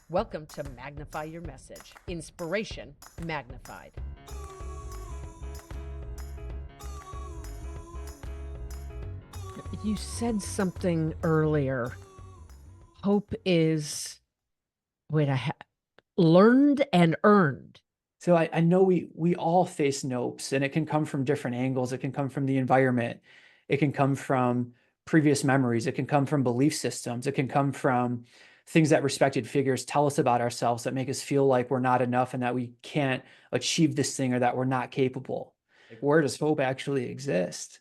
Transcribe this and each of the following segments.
Welcome to Magnify Your Message. Inspiration magnified. You said something earlier. Hope is, learned and earned. So I know we all face nopes, and it can come from different angles. It can come from the environment. It can come from previous memories. It can come from belief systems. It can come from things that respected figures tell us about ourselves that make us feel like we're not enough and that we can't achieve this thing or that we're not capable. Like, where does hope actually exist?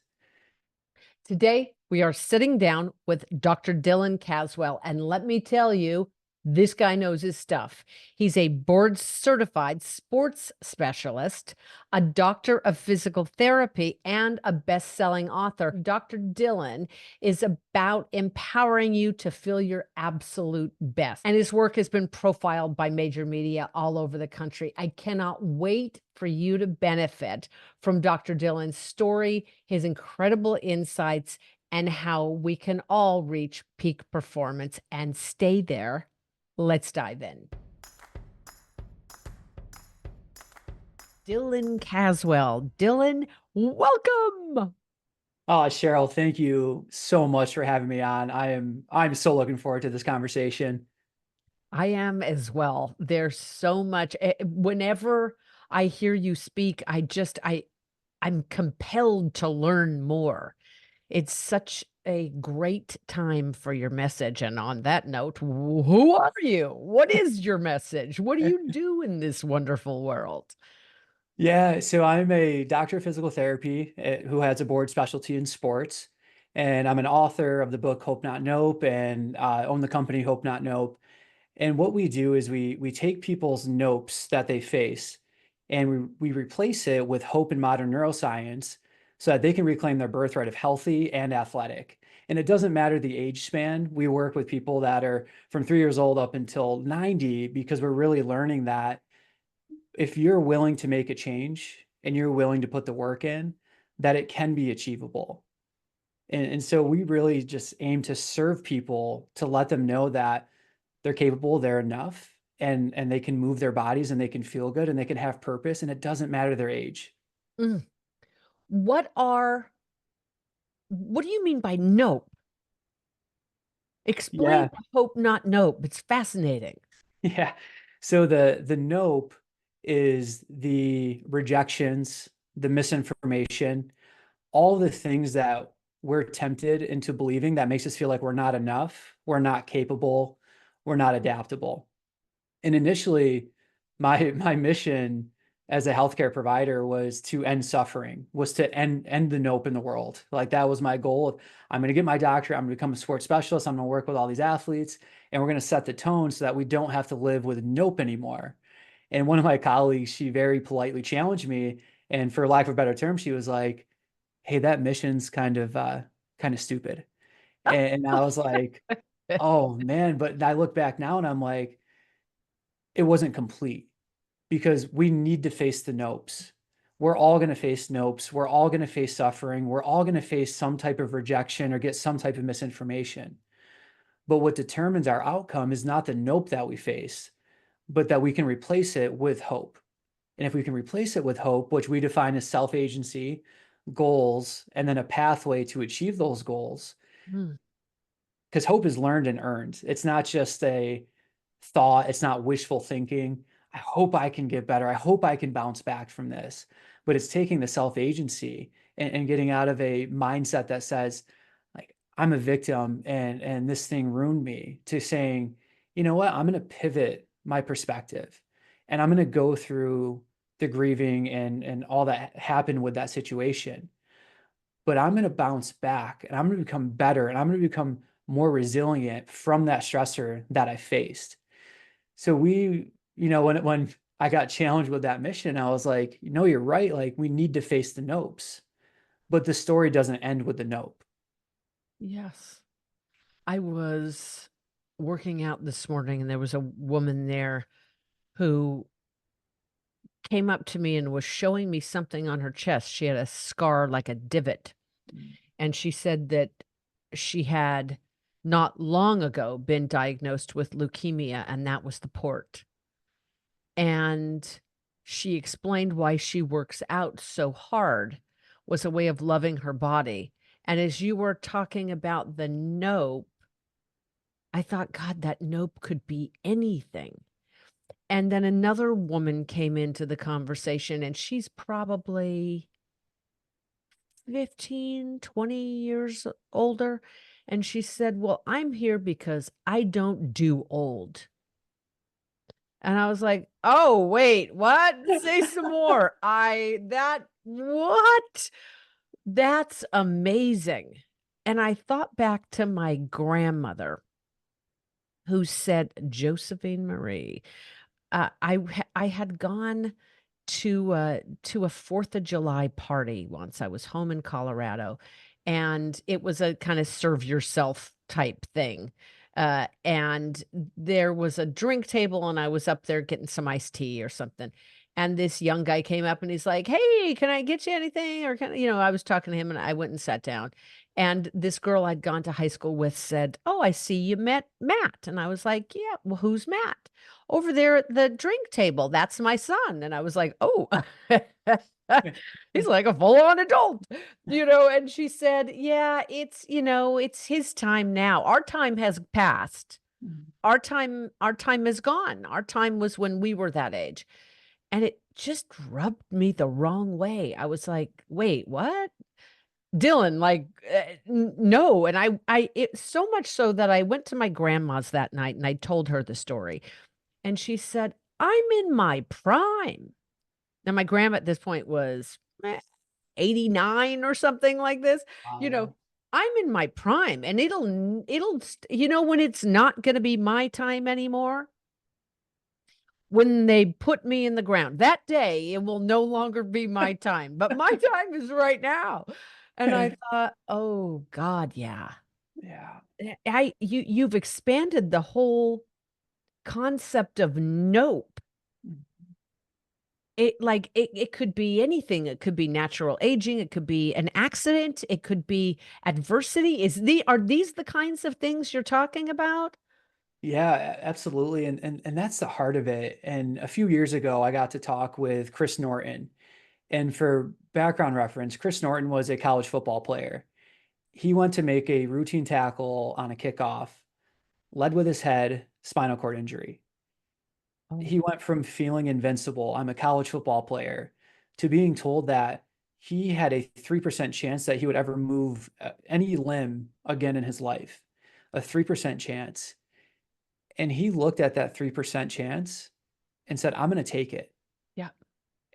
Today, we are sitting down with Dr. Dillon Caswell, and let me tell you, this guy knows his stuff. He's a board certified sports specialist, a doctor of physical therapy, and a best selling author. Dr. Dillon is about empowering you to feel your absolute best. And his work has been profiled by major media all over the country. I cannot wait for you to benefit from Dr. Dillon's story, his incredible insights, and how we can all reach peak performance and stay there. Let's dive in. Dillon Caswell. Dillon, welcome. Oh, Cheryl, thank you so much for having me on. I'm so looking forward to this conversation. I am as well. There's so much. Whenever I hear you speak, I'm compelled to learn more. It's such a great time for your message. And on that note, who are you? What is your message? What do you do in this wonderful world? Yeah, so I'm a doctor of physical therapy who has a board specialty in sports. And I'm an author of the book Hope Not Nope and own the company Hope Not Nope. And what we do is we take people's nopes that they face and we replace it with hope in modern neuroscience so that they can reclaim their birthright of healthy and athletic. And it doesn't matter the age span. We work with people that are from 3 years old up until 90 because we're really learning that if you're willing to make a change and you're willing to put the work in, that it can be achievable. And so we really just aim to serve people to let them know that they're capable, they're enough, and they can move their bodies and they can feel good and they can have purpose, and it doesn't matter their age. Mm. What are what do you mean by nope? Explain Yeah. hope, not nope. It's fascinating. Yeah. So the nope is the rejections, the misinformation, all the things that we're tempted into believing that makes us feel like we're not enough, we're not capable, we're not adaptable. And initially, my mission as a healthcare provider was to end suffering, was to end the nope in the world. Like, that was my goal. I'm going to get my doctorate. I'm going to become a sports specialist. I'm going to work with all these athletes, and we're going to set the tone so that we don't have to live with nope anymore. And one of my colleagues, she very politely challenged me, and for lack of a better term, she was like, "Hey, that mission's kind of stupid." And I was like, "Oh man!" But I look back now, and I'm like, it wasn't complete because we need to face the nopes. We're all going to face nopes. We're all going to face suffering. We're all going to face some type of rejection or get some type of misinformation. But what determines our outcome is not the nope that we face, but that we can replace it with hope. And if we can replace it with hope, which we define as self agency, goals, and then a pathway to achieve those goals, Mm. because hope is learned and earned. It's not just a thought, it's not wishful thinking. I hope I can get better. I hope I can bounce back from this. But it's taking the self agency and getting out of a mindset that says, like, I'm a victim and this thing ruined me, to saying, you know what, I'm going to pivot my perspective and I'm going to go through the grieving and all that happened with that situation, but I'm going to bounce back and I'm going to become better and I'm going to become more resilient from that stressor that I faced. So when I got challenged with that mission, I was like, you're right. Like, we need to face the nopes, but the story doesn't end with the nope. Yes. I was working out this morning and there was a woman there who came up to me and was showing me something on her chest. She had a scar like a divot. And she said that she had not long ago been diagnosed with leukemia, and that was the port. And she explained why she works out so hard was a way of loving her body. And as you were talking about the nope, I thought, God, that nope could be anything. And then another woman came into the conversation, and she's probably 15, 20 years older. And she said, well, I'm here because I don't do old. And I was like, "Oh, wait, what? Say some more." What? That's amazing. And I thought back to my grandmother who said, Josephine Marie. I had gone to a 4th of July party once. I was home in Colorado, and it was a kind of serve yourself type thing. And there was a drink table, and I was up there getting some iced tea or something. And this young guy came up and he's like, "Hey, can I get you anything?" Or I was talking to him and I went and sat down. And this girl I'd gone to high school with said, "Oh, I see you met Matt." And I was like, "Yeah, well, who's Matt?" "Over there at the drink table, that's my son." And I was like, "Oh." He's like a full-on adult, and she said, "Yeah, it's his time now. Our time has passed. Our time is gone. Our time was when we were that age." And it just rubbed me the wrong way. I was like, "Wait, what?" Dillon, like, no. And it so much so that I went to my grandma's that night and I told her the story. And she said, "I'm in my prime." Now, my grandma at this point was 89 or something like this. You know, Wow. I'm in my prime, and when it's not going to be my time anymore, when they put me in the ground that day, it will no longer be my time, but my time is right now. And I thought, oh God, yeah. Yeah. You've expanded the whole concept of nope. It could be anything. It could be natural aging, it could be an accident, it could be adversity. Are these the kinds of things you're talking about? Yeah, absolutely. And that's the heart of it. And a few years ago, I got to talk with Chris Norton. And for background reference, Chris Norton was a college football player. He went to make a routine tackle on a kickoff, led with his head, spinal cord injury. Oh, He went from feeling invincible, I'm a college football player, to being told that he had a 3% chance that he would ever move any limb again in his life. A 3% chance. And he looked at that 3% chance and said, I'm going to take it. yeah.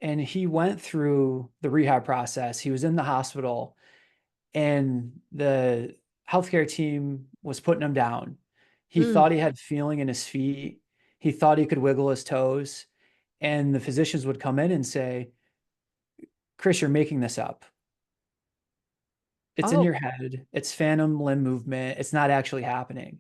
And he went through the rehab process. He was in the hospital, and the healthcare team was putting him down. He Mm. thought he had feeling in his feet. He thought he could wiggle his toes. And the physicians would come in and say, Chris, you're making this up. It's in your Oh, head. It's phantom limb movement. It's not actually happening.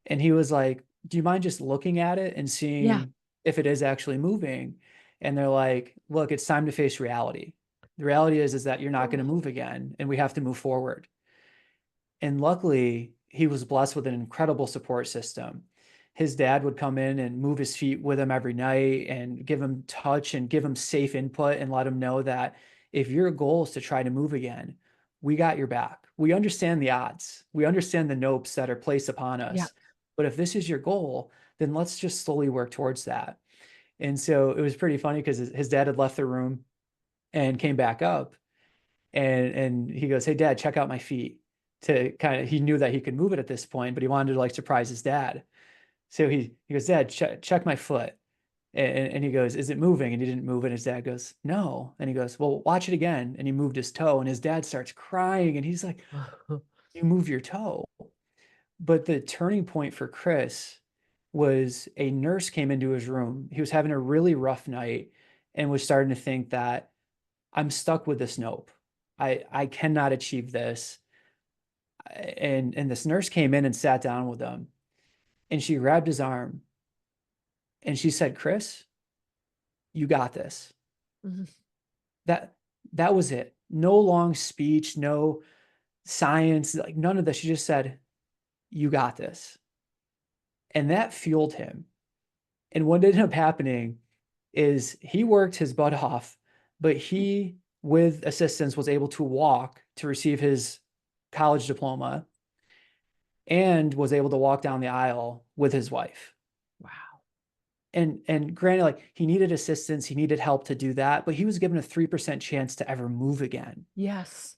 And he was like, do you mind just looking at it and yeah. seeing if it is actually moving? And they're like, look, it's time to face reality. The reality is that you're not going to Oh, move again, and we have to move forward. And luckily, he was blessed with an incredible support system. His dad would come in and move his feet with him every night and give him touch and give him safe input and let him know that if your goal is to try to move again, we got your back. We understand the odds. We understand the nopes that are placed upon yeah. us. But if this is your goal, then let's just slowly work towards that. And so it was pretty funny because his dad had left the room and came back up, and he goes, "Hey dad, check out my feet." To kind of, he knew that he could move it at this point, but he wanted to like surprise his dad. So he goes, "Dad, check my foot." And he goes, "Is it moving?" And he didn't move it. And his dad goes, "No." And he goes, "Well, watch it again." And he moved his toe, and his dad starts crying, and he's like, "You move your toe." But the turning point for Chris was a nurse came into his room. He was having a really rough night and was starting to think that I'm stuck with this nope. I cannot achieve this. And this nurse came in and sat down with him, and she grabbed his arm and she said, Chris, you got this. Mhm. That that was it. No long speech, no science, like none of this. She just said, you got this. And that fueled him. And what ended up happening is he worked his butt off, but he, with assistance, was able to walk to receive his college diploma and was able to walk down the aisle with his wife. Wow. And granted, like he needed assistance, he needed help to do that, but he was given a 3% chance to ever move again. Yes.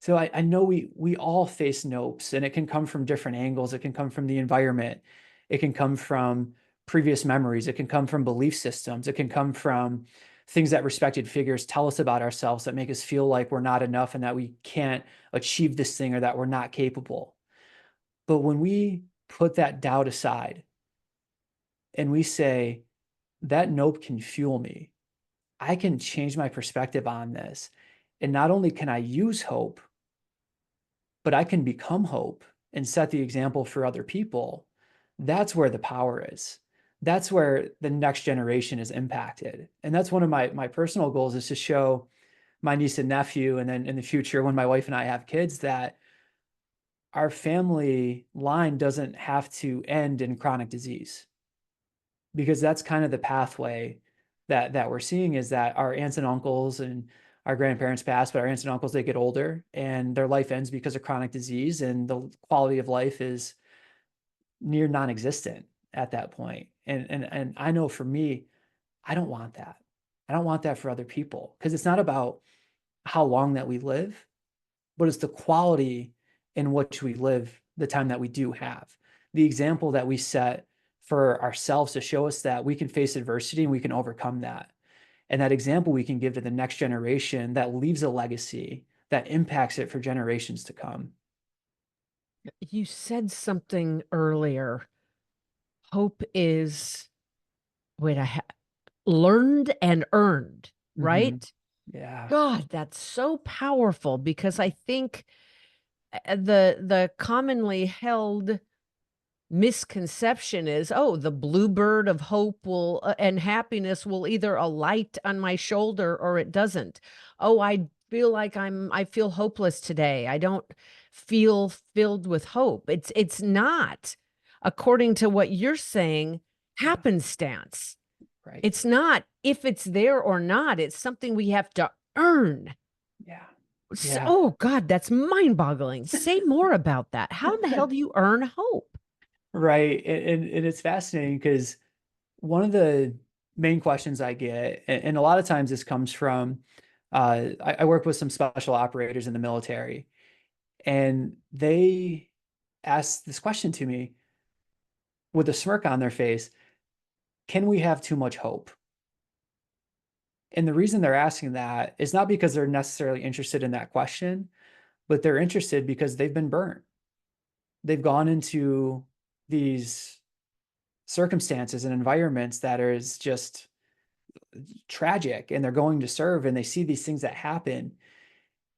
So I know we all face nopes, and it can come from different angles. It can come from the environment. It can come from previous memories. It can come from belief systems. It can come from things that respected figures tell us about ourselves that make us feel like we're not enough and that we can't achieve this thing or that we're not capable. But when we put that doubt aside and we say, that nope can fuel me, I can change my perspective on this. And not only can I use hope, but I can become hope and set the example for other people. That's where the power is. That's where the next generation is impacted. And that's one of my personal goals, is to show my niece and nephew, and then in the future, when my wife and I have kids, that our family line doesn't have to end in chronic disease, because that's kind of the pathway that we're seeing, is that our aunts and uncles and our grandparents pass, but our aunts and uncles, they get older and their life ends because of chronic disease, and the quality of life is near non-existent at that point. And I know for me, I don't want that. I don't want that for other people, because it's not about how long that we live, but it's the quality in which we live the time that we do have. The example that we set for ourselves to show us that we can face adversity and we can overcome that. And that example we can give to the next generation that leaves a legacy that impacts it for generations to come. You said something earlier. Hope is, wait, learned and earned, Mm-hmm. right? Yeah. God, that's so powerful, because I think the commonly held misconception is, oh, the bluebird of hope will and happiness will either alight on my shoulder or it doesn't. Oh, I feel like I feel hopeless today. I don't feel filled with hope. It's not, according to what you're saying, Yeah. happenstance. Right. It's not if it's there or not. It's something we have to earn. Yeah. So, Yeah. oh God, that's mind-boggling. Say more about that. How in the hell do you earn hope? Right. And it's fascinating, because one of the main questions I get, and a lot of times this comes from, I work with some special operators in the military, and they ask this question to me with a smirk on their face: can we have too much hope? And the reason they're asking that is not because they're necessarily interested in that question, but they're interested because they've been burnt. They've gone into these circumstances and environments that is just tragic, and they're going to serve, and they see these things that happen,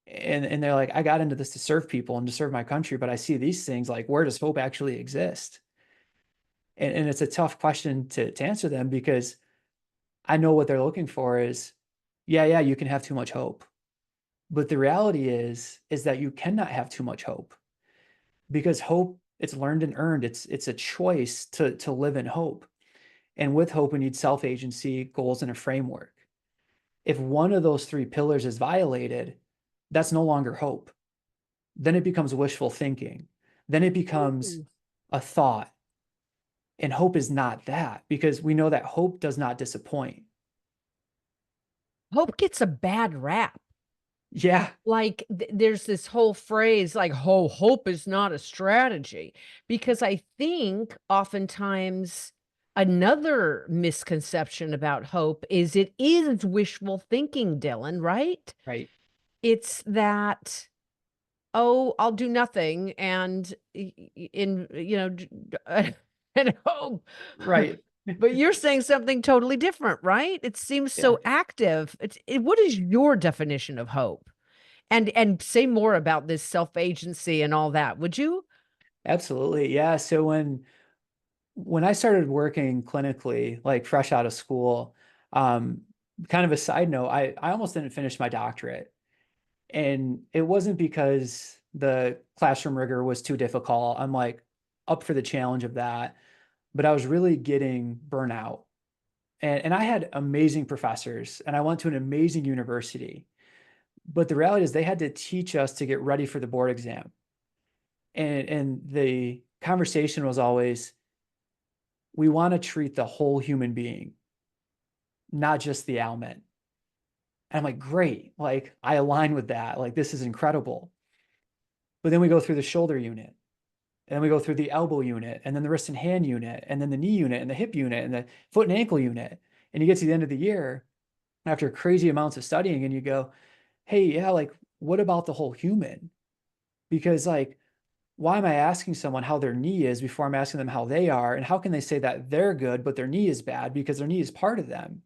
and they're like, I got into this to serve people and to serve my country, but I see these things, like, where does hope actually exist? And it's a tough question to answer them, because I know what they're looking for is, yeah, you can have too much hope. But the reality is that you cannot have too much hope, because hope, it's learned and earned. It's a choice to live in hope. And with hope, we need self-agency, goals, and a framework. If one of those three pillars is violated, that's no longer hope. Then it becomes wishful thinking. Then it becomes Ooh. a thought. And hope is not that, because we know that hope does not disappoint. Hope gets a bad rap. Yeah, Like there's this whole phrase like, oh, hope is not a strategy, because I think oftentimes another misconception about hope is it is wishful thinking, Dylan, right? right, It's that, oh, I'll do nothing and in, and hope. right. But you're saying something totally different, right? It seems Yeah, so active. What is your definition of hope? And say more about this self-agency and all that, would you? absolutely. Yeah. So when I started working clinically, like fresh out of school, um, kind of a side note, I almost didn't finish my doctorate. And it wasn't because the classroom rigor was too difficult. I'm like up for the challenge of that, but I was really getting burnout. And I had amazing professors and I went to an amazing university. But the reality is they had to teach us to get ready for the board exam. And the conversation was always, we want to treat the whole human being, not just the ailment. And I'm like, great. Like, I align with that. Like, this is incredible. But then we go through the shoulder unit, and then we go through the elbow unit, and then the wrist and hand unit, and then the knee unit, and the hip unit, and the foot and ankle unit. And you get to the end of the year after crazy amounts of studying, and you go, hey, yeah, like, what about the whole human? Because, like, why am I asking someone how their knee is before I'm asking them how they are? And how can they say that they're good, but their knee is bad because their knee is part of them?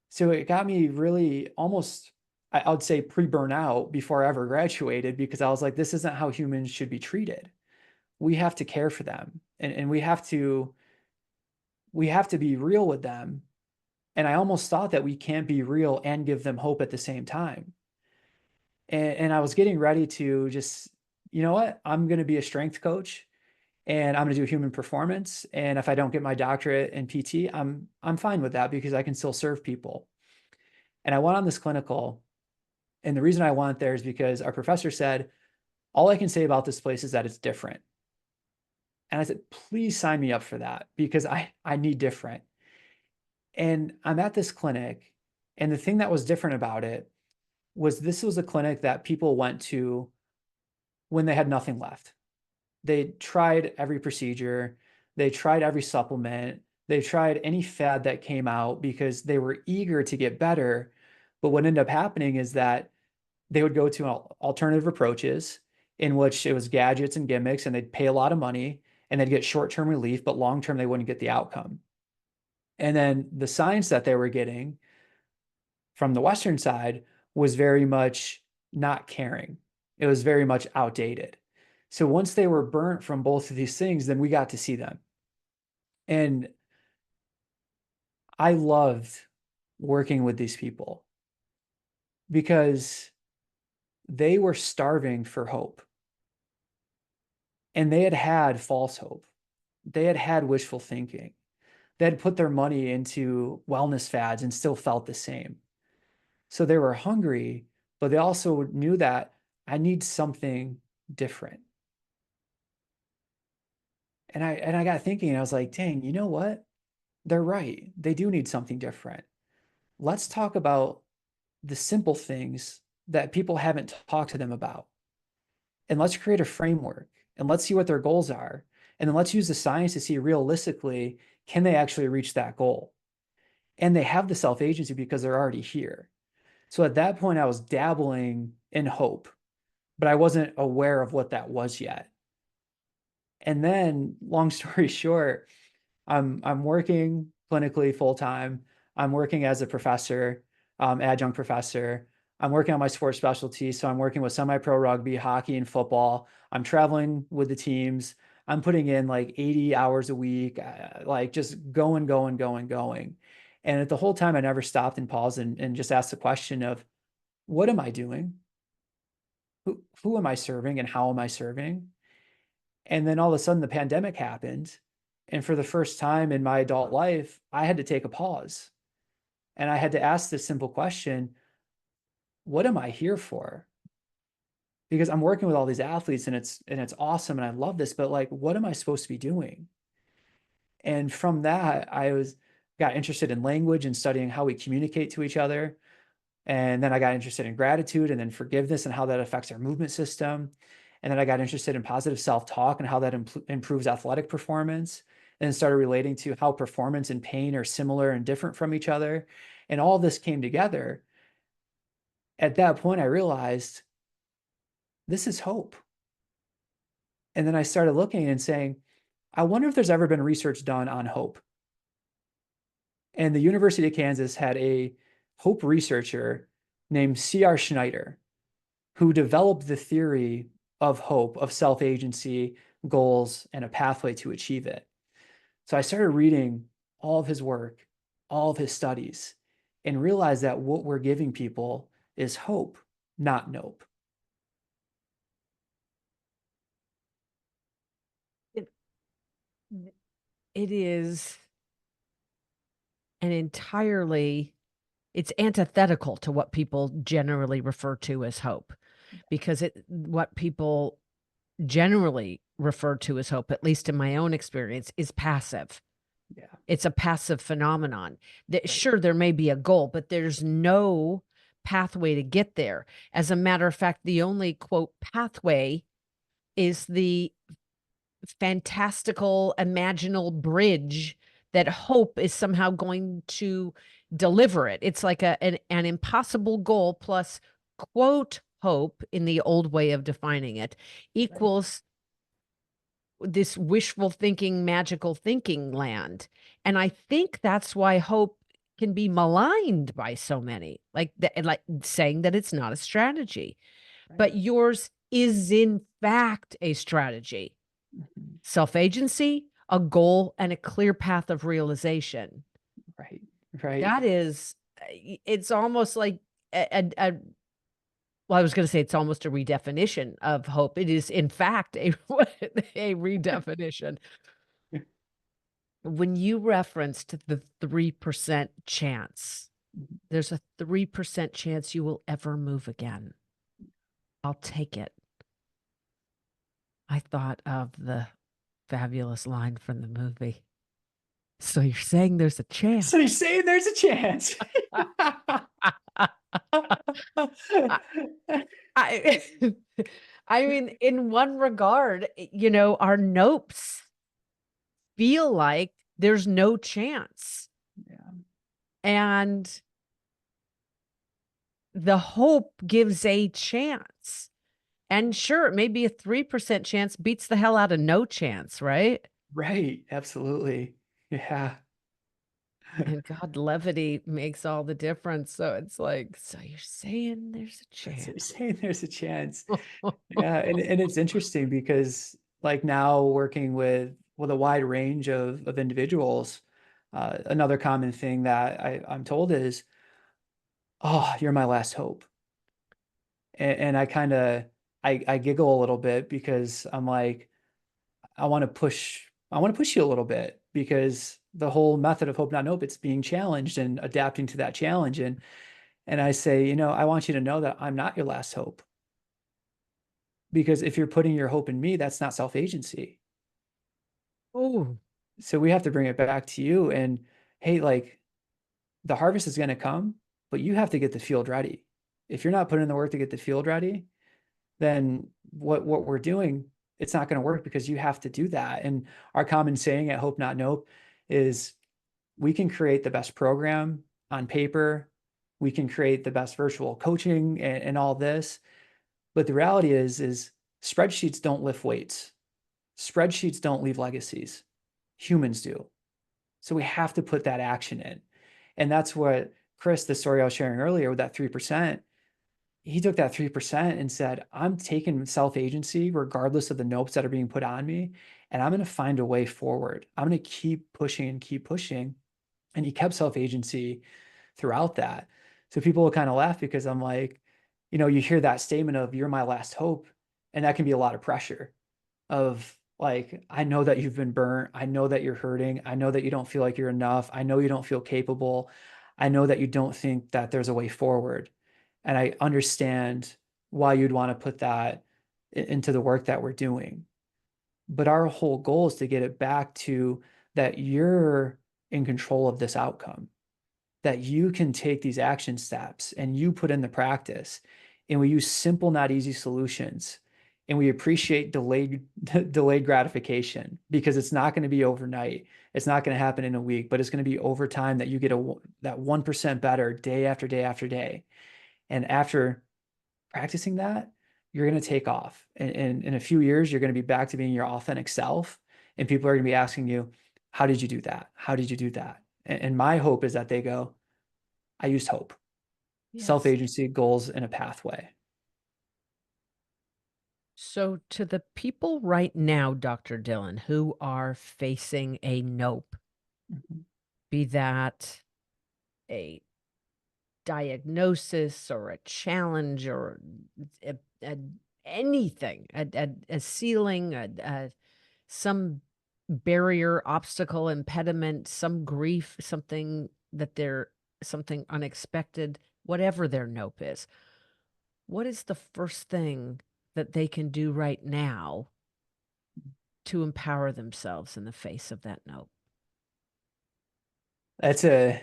So it got me really almost, I would say, pre-burnout before I ever graduated, because I was like, this isn't how humans should be treated. We have to care for them, and we have to be real with them. And I almost thought that we can't be real and give them hope at the same time. And I was getting ready to just, you know what, I'm going to be a strength coach and I'm going to do human performance. And if I don't get my doctorate in PT, I'm fine with that because I can still serve people. And I went on this clinical, and the reason I went there is because our professor said, all I can say about this place is that it's different. And I said, please sign me up for that because I need different. And I'm at this clinic, and the thing that was different about it was this was a clinic that people went to when they had nothing left. They tried every procedure, they tried every supplement, they tried any fad that came out because they were eager to get better. But what ended up happening is that they would go to alternative approaches in which it was gadgets and gimmicks, and they'd pay a lot of money and they'd get short-term relief, but long-term they wouldn't get the outcome. And then the science that they were getting from the Western side was very much not caring. It was very much outdated. So once they were burnt from both of these things, then we got to see them. And I loved working with these people because they were starving for hope. And they had had false hope. They had had wishful thinking. They had put their money into wellness fads and still felt the same. So they were hungry, but they also knew that I need something different. And I got thinking, and I was like, dang, you know what? They're right. They do need something different. Let's talk about the simple things that people haven't talked to them about. And let's create a framework and let's see what their goals are. And then let's use the science to see realistically, can they actually reach that goal? And they have the self-agency because they're already here. So at that point, I was dabbling in hope, but I wasn't aware of what that was yet. And then, long story short, I'm working clinically full time. I'm working as a professor, adjunct professor. I'm working on my sports specialty. So I'm working with semi-pro rugby, hockey, and football. I'm traveling with the teams. I'm putting in like 80 hours a week, like just going, going, going, going. And at the whole time, I never stopped and paused and just asked the question of, what am I doing? Who am I serving and how am I serving? And then all of a sudden the pandemic happened. And for the first time in my adult life, I had to take a pause. And I had to ask this simple question, what am I here for? Because I'm working with all these athletes and it's awesome and I love this, but like, what am I supposed to be doing? And from that, got interested in language and studying how we communicate to each other. And then I got interested in gratitude and then forgiveness and how that affects our movement system. And then I got interested in positive self-talk and how that improves athletic performance. And then started relating to how performance and pain are similar and different from each other. And all this came together. At that point, I realized this is hope. And then I started looking and saying, I wonder if there's ever been research done on hope. And the University of Kansas had a hope researcher named C.R. Schneider, who developed the theory of hope, of self-agency, goals, and a pathway to achieve it. So I started reading all of his work, all of his studies, and realized that what we're giving people is hope, not nope. it is an entirely it's antithetical to what people generally refer to as hope, because what people generally refer to as hope, at least in my own experience, is passive. Yeah. It's a passive phenomenon. That Right. sure, there may be a goal, but there's no pathway to get there. As a matter of fact, the only quote pathway is the fantastical imaginal bridge that hope is somehow going to deliver it. It's like an impossible goal plus quote hope in the old way of defining it Right. equals this wishful thinking, magical thinking land. And I think that's why hope can be maligned by so many, like saying that it's not a strategy. Right. But yours is in fact a strategy. Mhm. Self-agency, a goal, and a clear path of realization. Right. Right. That is, it's almost like a well, I was gonna say it's almost a redefinition of hope. It is in fact a a redefinition. When you referenced the 3% chance, Mhm. there's a 3% chance you will ever move again. I'll take it. I thought of the fabulous line from the movie. So you're saying there's a chance? So you're saying there's a chance. I I I mean, in one regard, our nopes feel like there's no chance, Yeah. and the hope gives a chance. And sure, maybe a 3% chance beats the hell out of no chance, right? Right. Absolutely. Yeah. And God, levity makes all the difference. So it's like, so you're saying there's a So chance. you're saying there's a chance. Yeah, and it's interesting because like now working with a wide range of individuals, another common thing that I'm told is, "Oh, you're my last hope." And I kind of I giggle a little bit because I'm like, I want to push you a little bit because the whole method of hope not nope, it's being challenged and adapting to that challenge. And I say, I want you to know that I'm not your last hope because if you're putting your hope in me, that's not self-agency. Oh, So we have to bring it back to you and hey, like the harvest is going to come, but you have to get the field ready. If you're not putting in the work to get the field ready, then what we're doing, it's not going to work because you have to do that. And our common saying at Hope Not Nope is we can create the best program on paper, we can create the best virtual coaching and all this, but the reality is spreadsheets don't lift weights. Spreadsheets don't leave legacies. Humans do. So we have to put that action in. And that's what Chris, the story I was sharing earlier with that 3%, he took that 3% and said, I'm taking self agency regardless of the nopes that are being put on me. And I'm going to find a way forward. I'm going to keep pushing and keep pushing. And he kept self agency throughout that. So people will kind of laugh because I'm like, you hear that statement of you're my last hope. And that can be a lot of pressure of like, I know that you've been burnt. I know that you're hurting. I know that you don't feel like you're enough. I know you don't feel capable. I know that you don't think that there's a way forward. And I understand why you'd want to put that into the work that we're doing. But our whole goal is to get it back to that you're in control of this outcome, that you can take these action steps and you put in the practice. And we use simple, not easy solutions. And we appreciate delayed gratification because it's not going to be overnight. It's not going to happen in a week, but it's going to be over time that you get that 1% better day after day after day. And after practicing that, you're going to take off. And in a few years, you're going to be back to being your authentic self. And people are going to be asking you, how did you do that? How did you do that? And my hope is that they go, I used hope, self yes. agency, goals, and a pathway. So to the people right now, Dr. Dillon, who are facing a nope, Mhm. be that a diagnosis or a challenge or a anything, a ceiling, some barrier, obstacle, impediment, some grief, something that they're something unexpected, whatever their nope is, what is the first thing that they can do right now to empower themselves in the face of that nope? That's a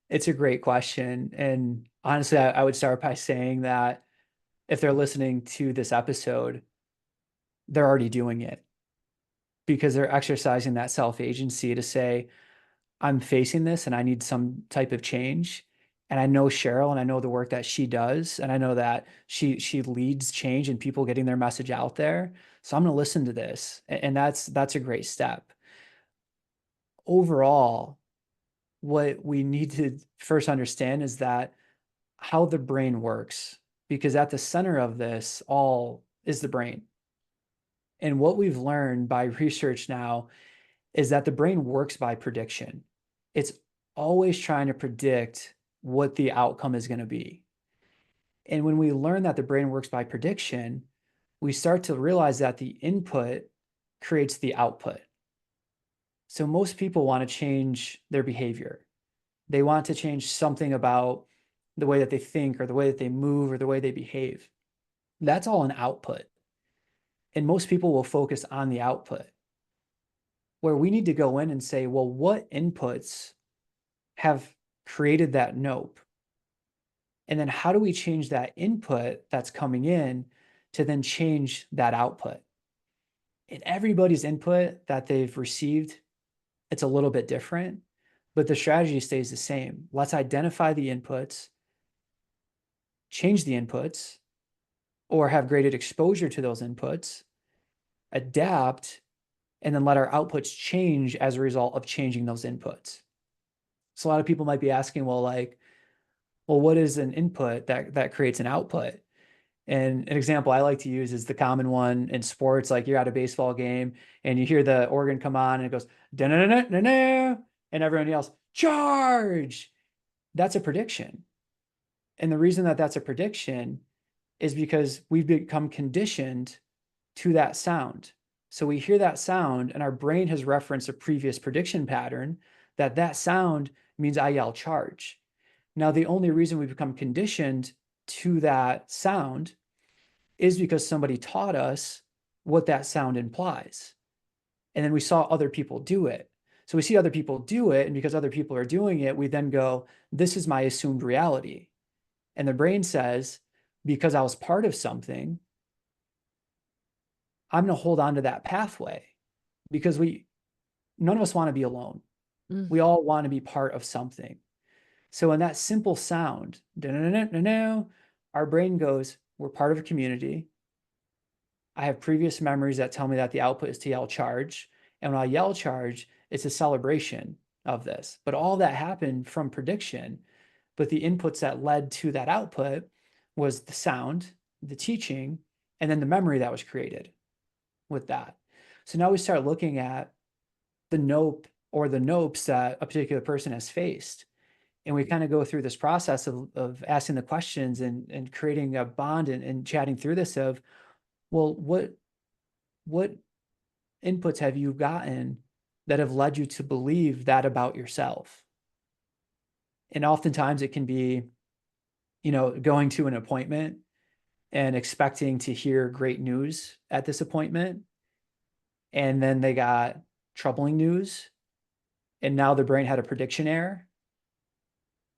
it's a great question. And honestly, I would start by saying that if they're listening to this episode, they're already doing it because they're exercising that self-agency to say, I'm facing this and I need some type of change. And I know Cheryl and I know the work that she does. And I know that she leads change and people getting their message out there. So I'm going to listen to this. And that's a great step. Overall, what we need to first understand is that how the brain works, because at the center of this all is the brain. And what we've learned by research now is that the brain works by prediction. It's always trying to predict what the outcome is going to be. And when we learn that the brain works by prediction, we start to realize that the input creates the output. So most people want to change their behavior. They want to change something about the way that they think or the way that they move or the way they behave. That's all an output. And most people will focus on the output, where we need to go in and say, well, what inputs have created that nope? And then how do we change that input that's coming in to then change that output? And everybody's input that they've received, it's a little bit different, but the strategy stays the same. Let's identify the inputs, change the inputs, or have graded exposure to those inputs, adapt, and then let our outputs change as a result of changing those inputs. So a lot of people might be asking, well, like, well, what is an input that creates an output? And an example I like to use is the common one in sports, like you're at a baseball game and you hear the organ come on and it goes, da-na-na-na-na-na, and everyone yells, charge. That's a prediction. And the reason that that's a prediction is because we've become conditioned to that sound. So we hear that sound and our brain has referenced a previous prediction pattern that sound means I yell charge. Now, the only reason we become conditioned to that sound is because somebody taught us what that sound implies. And then we saw other people do it. So we see other people do it. And because other people are doing it, we then go, this is my assumed reality. And the brain says, because I was part of something, I'm going to hold on to that pathway because none of us want to be alone. Mm. We all want to be part of something. So in that simple sound, our brain goes, we're part of a community. I have previous memories that tell me that the output is to yell charge. And when I yell charge, it's a celebration of this. But all that happened from prediction. But the inputs that led to that output was the sound, the teaching, and then the memory that was created with that. So now we start looking at the nope or the nopes that a particular person has faced. And we kind of go through this process of asking the questions and creating a bond and chatting through this of, well, what inputs have you gotten that have led you to believe that about yourself? And oftentimes it can be, going to an appointment and expecting to hear great news at this appointment. And then they got troubling news. And now the brain had a prediction error.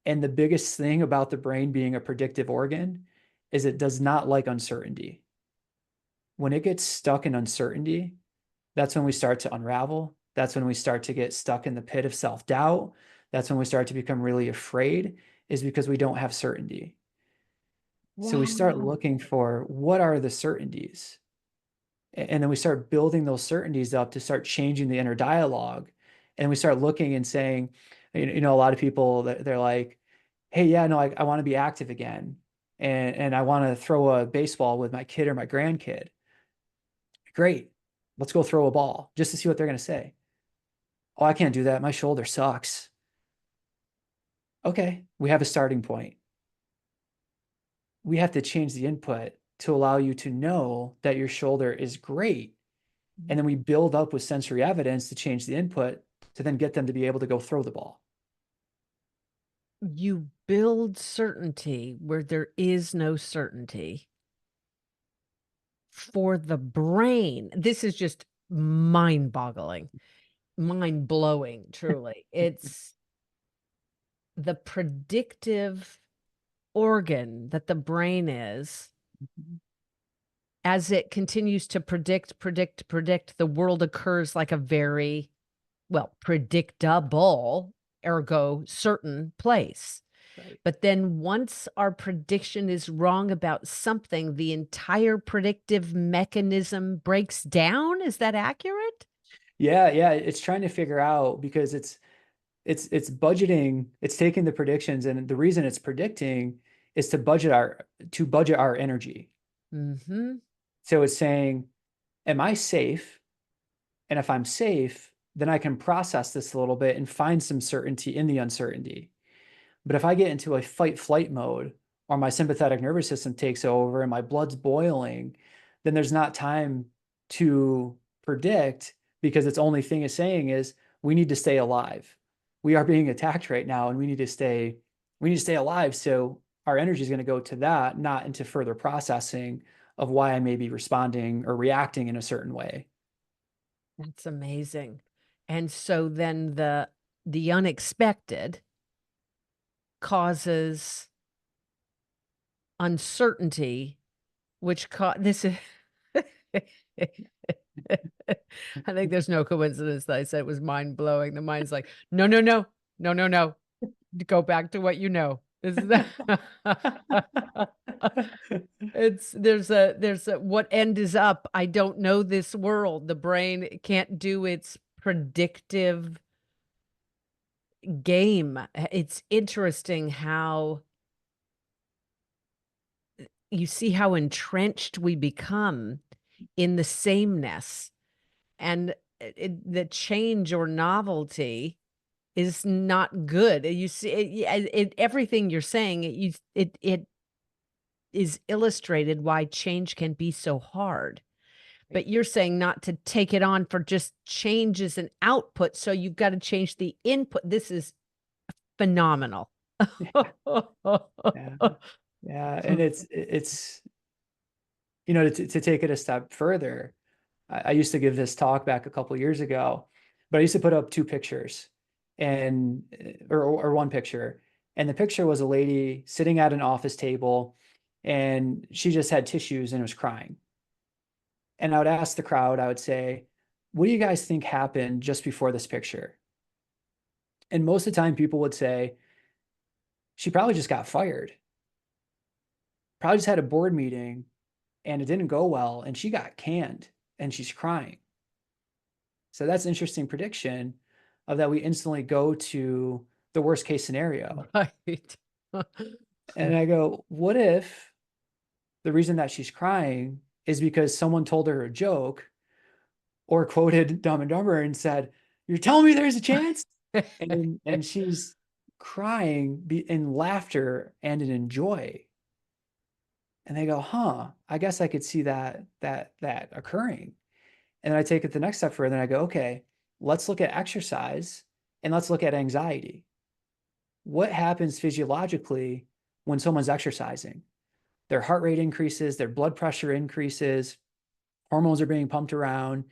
And the biggest thing about the brain being a predictive organ is it does not like uncertainty. When it gets stuck in uncertainty, that's when we start to unravel. That's when we start to get stuck in the pit of self-doubt. That's when we start to become really afraid, is because we don't have certainty. So we start Wow. looking for what are the certainties? And then we start building those certainties up to start changing the inner dialogue. And we start looking and saying, a lot of people, they're like, hey, yeah, no, I want to be active again. And I want to throw a baseball with my kid or my grandkid. Great. Let's go throw a ball just to see what they're going to say. Oh, I can't do that. My shoulder sucks. Okay, we have a starting point. We have to change the input to allow you to know that your shoulder is great And then we build up with sensory evidence to change the input to then get them to be able to go throw the ball. You build certainty where there is no certainty for the brain. This is just mind-boggling, mind-blowing, truly. It's the predictive organ that the brain is. As it continues to predict, the world occurs like a very, well, predictable, ergo certain place. Right. But then once our prediction is wrong about something, the entire predictive mechanism breaks down. Is that accurate? Yeah, yeah. It's trying to figure out because it's budgeting, it's taking the predictions, and the reason it's predicting is to budget our energy. Mm-hmm. So it's saying, am I safe? And if I'm safe, then I can process this a little bit and find some certainty in the uncertainty. But if I get into a fight flight mode or my sympathetic nervous system takes over and my blood's boiling, then there's not time to predict, because its only thing is saying is we need to stay alive. We are being attacked right now and we need to stay alive. So our energy is going to go to that, not into further processing of why I may be responding or reacting in a certain way. That's amazing. And so then the unexpected causes uncertainty, which this is I think there's no coincidence that I said it was mind blowing. The mind's like, no, no, no, no, no, no. Go back to what you know. This is there's a what end is up. I don't know this world. The brain can't do its predictive game. It's interesting how you see how entrenched we become in the sameness, and the change or novelty is not good. You see, everything you're saying, it is illustrated why change can be so hard. But you're saying not to take it on for just changes in output, so you've got to change the input. This is phenomenal. Yeah. Yeah. And it's, to take it a step further, I used to give this talk back a couple of years ago, but I used to put up two pictures and or one picture. And the picture was a lady sitting at an office table and she just had tissues and was crying. And I would ask the crowd, I would say, what do you guys think happened just before this picture? And most of the time people would say, she probably just got fired. Probably just had a board meeting and it didn't go well and she got canned and she's crying. So that's an interesting prediction of that we instantly go to the worst case scenario. Right. And I go, what if the reason that she's crying is because someone told her a joke or quoted Dumb and Dumber and said, "You're telling me there's a chance?" And she's crying in laughter and in joy. And they go, huh, I guess I could see that occurring. And then I take it the next step further and I go, okay, let's look at exercise and let's look at anxiety. What happens physiologically when someone's exercising? Their heart rate increases, their blood pressure increases, hormones are being pumped around.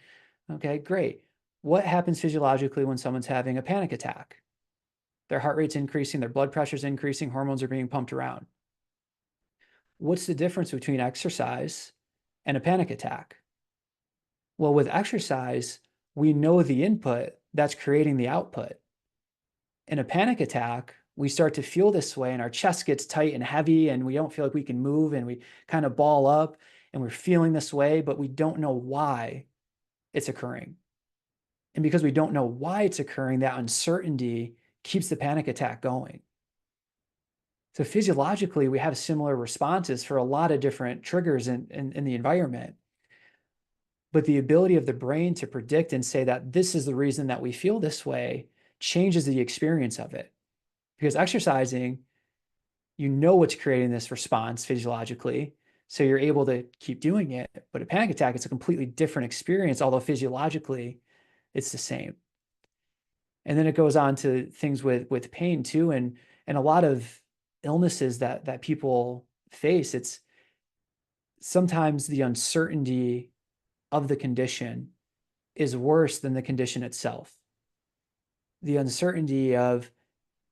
Okay, great. What happens physiologically when someone's having a panic attack? Their heart rate's increasing, their blood pressure's increasing, hormones are being pumped around. What's the difference between exercise and a panic attack? Well, with exercise, we know the input that's creating the output. In a panic attack, we start to feel this way and our chest gets tight and heavy and we don't feel like we can move and we kind of ball up and we're feeling this way, but we don't know why it's occurring. And because we don't know why it's occurring, that uncertainty keeps the panic attack going. So physiologically, we have similar responses for a lot of different triggers in the environment. But the ability of the brain to predict and say that this is the reason that we feel this way changes the experience of it. Because exercising, you know what's creating this response physiologically. So you're able to keep doing it. But a panic attack, it's a completely different experience, although physiologically it's the same. And then it goes on to things with pain too, and a lot of illnesses that people face. It's sometimes the uncertainty of the condition is worse than the condition itself. The uncertainty of,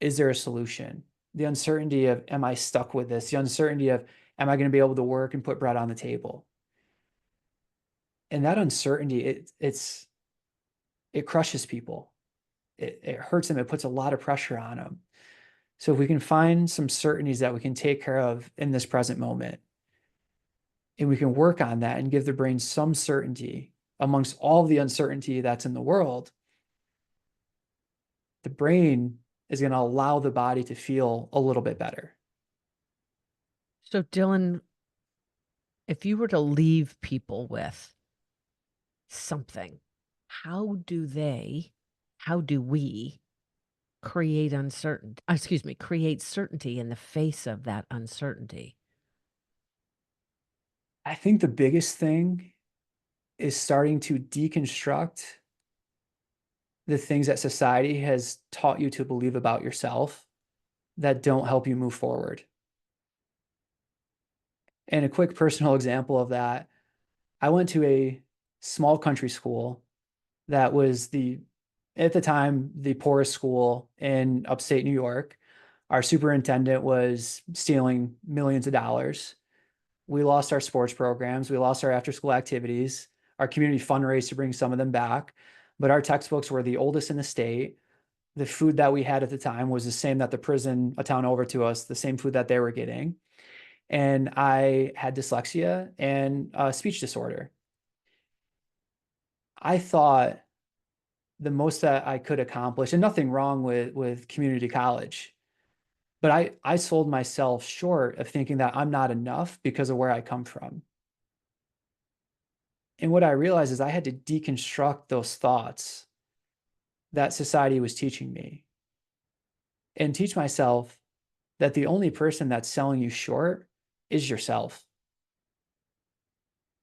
is there a solution? The uncertainty of, am I stuck with this? The uncertainty of, am I going to be able to work and put bread on the table? And that uncertainty, it crushes people. It hurts them. It puts a lot of pressure on them. So if we can find some certainties that we can take care of in this present moment, and we can work on that and give the brain some certainty amongst all the uncertainty that's in the world, the brain is going to allow the body to feel a little bit better. So, Dillon, if you were to leave people with something, how do we create certainty in the face of that uncertainty? I think the biggest thing is starting to deconstruct the things that society has taught you to believe about yourself that don't help you move forward. And a quick personal example of that, I went to a small country school that was at the time, the poorest school in upstate New York. Our superintendent was stealing millions of dollars. We lost our sports programs. We lost our after school activities. Our community fundraised to bring some of them back. But our textbooks were the oldest in the state. The food that we had at the time was the same that the prison, a town over to us, the same food that they were getting. And I had dyslexia and a speech disorder. I thought the most that I could accomplish, and nothing wrong with community college, but I sold myself short of thinking that I'm not enough because of where I come from. And what I realized is I had to deconstruct those thoughts that society was teaching me and teach myself that the only person that's selling you short is yourself.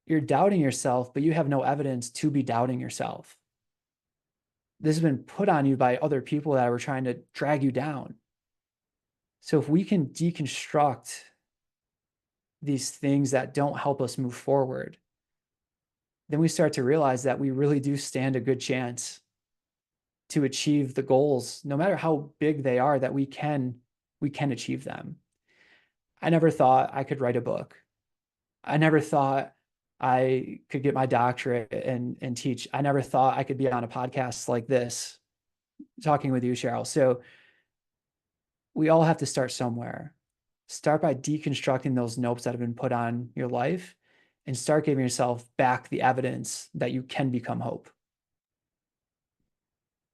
You're doubting yourself, but you have no evidence to be doubting yourself. This has been put on you by other people that were trying to drag you down. So if we can deconstruct these things that don't help us move forward, then we start to realize that we really do stand a good chance to achieve the goals, no matter how big they are, that we can achieve them. I never thought I could write a book. I never thought I could get my doctorate and teach. I never thought I could be on a podcast like this, talking with you, Cheryl. So we all have to start somewhere. Start by deconstructing those nopes that have been put on your life and start giving yourself back the evidence that you can become hope.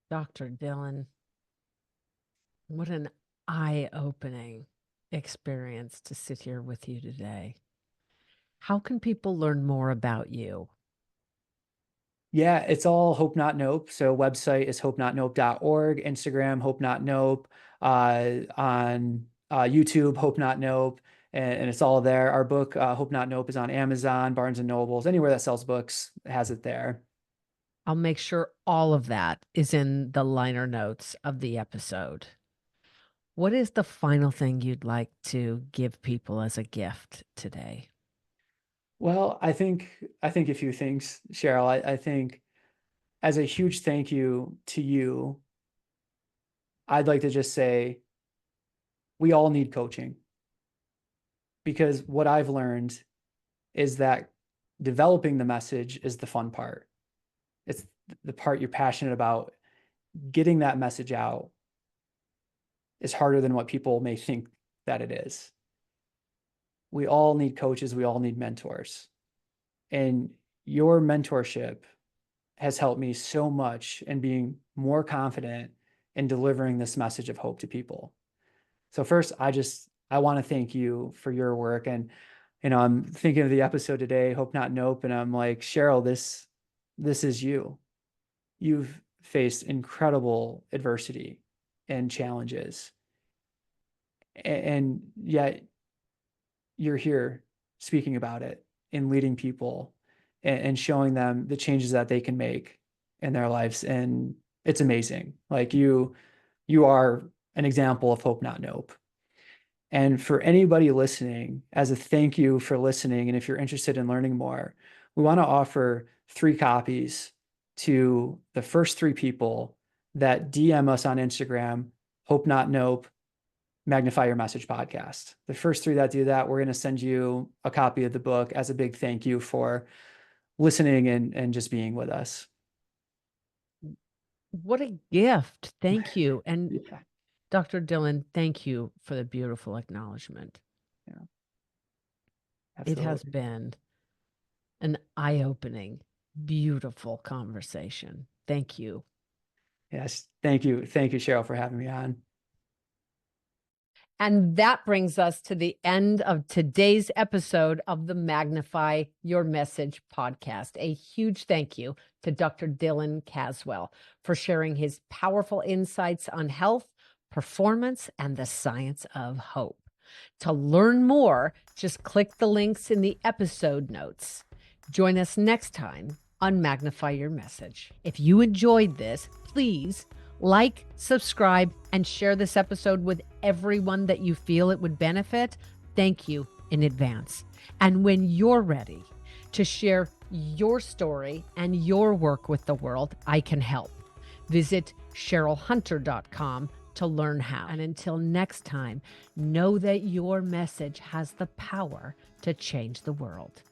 Dr. Dillon, what an eye-opening experience to sit here with you today. How can people learn more about you? Yeah, it's all Hope Not Nope. So website is hopenotnope.org, Instagram, Hope Not Nope, on YouTube, Hope Not Nope, and it's all there. Our book, Hope Not Nope, is on Amazon, Barnes and Nobles, anywhere that sells books has it there. I'll make sure all of that is in the liner notes of the episode. What is the final thing you'd like to give people as a gift today? Well, I think a few things, Cheryl. I think as a huge thank you to you, I'd like to just say we all need coaching, because what I've learned is that developing the message is the fun part. It's the part you're passionate about. Getting that message out is harder than what people may think that it is. We all need coaches. We all need mentors. And your mentorship has helped me so much in being more confident in delivering this message of hope to people. So first, I want to thank you for your work. And I'm thinking of the episode today, Hope Not Nope, and I'm like, Cheryl, this is you. You've faced incredible adversity and challenges, and yet you're here speaking about it and leading people and showing them the changes that they can make in their lives. And it's amazing. Like you are an example of hope, not nope. And for anybody listening, as a thank you for listening, and if you're interested in learning more, we want to offer 3 copies to the first 3 people that DM us on Instagram, Hope Not Nope, Magnify Your Message podcast. The first 3 that do that, we're going to send you a copy of the book as a big thank you for listening and just being with us. What a gift. Thank you. And Yeah, Dr. Dillon, thank you for the beautiful acknowledgement. yeah, It has absolutely. been an eye-opening, beautiful conversation. Thank you. Yes. Thank you. Thank you, Cheryl, for having me on. And that brings us to the end of today's episode of the Magnify Your Message podcast. A huge thank you to Dr. Dillon Caswell for sharing his powerful insights on health, performance, and the science of hope. To learn more, just click the links in the episode notes. Join us next time on Magnify Your Message. If you enjoyed this, please like, subscribe, and share this episode with everyone that you feel it would benefit. Thank you in advance. And when you're ready to share your story and your work with the world, I can help. Visit CherylHunter.com to learn how. And until next time, know that your message has the power to change the world.